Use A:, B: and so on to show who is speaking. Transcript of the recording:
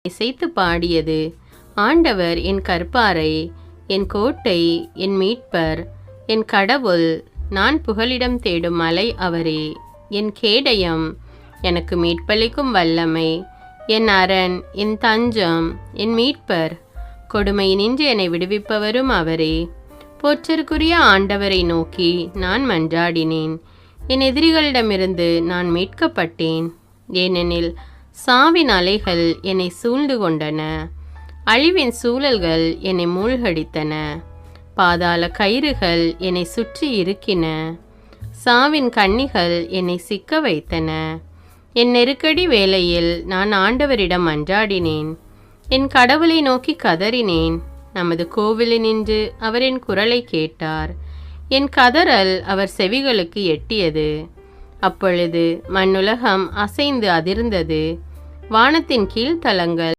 A: இசைத்து பாடியது. ஆண்டவர் என் கற்பாரை, என் கோட்டை, என் மீட்பர், என் கடவுள், நான் புகலிடம் தேடும் மலை அவரே. என் கேடயம், எனக்கு மீட்பளிக்கும் வல்லமை, என் அரண், என் தஞ்சம், என் மீட்பர், கொடுமையினின்று என்னை விடுவிப்பவரும் அவரே. போற்றற்குரிய ஆண்டவரை நோக்கி நான் மன்றாடினேன். என் எதிரிகளிடமிருந்து நான் மீட்கப்பட்டேன். ஏனெனில் சாவின் அலைகள் என்னை சூழ்ந்து கொண்டன, அழிவின் சூழல்கள் என்னை மூழ்கடித்தன, பாதாள கயிறுகள் என்னை சுற்றி இருக்கின, சாவின் கண்ணிகள் என்னை சிக்க வைத்தன. என் நெருக்கடி வேளையில் நான் ஆண்டவரிடம் மன்றாடினேன். என் கடவுளை நோக்கி கதறினேன். நமது கோவிலினின்று அவர் என் குரலை கேட்டார். என் கதறல் அவர் செவிகளுக்கு எட்டியது. அப்பொழுது மண்ணுலகம் அசைந்து அதிர்ந்தது. வானத்தின் கீழ்த்தலங்கள்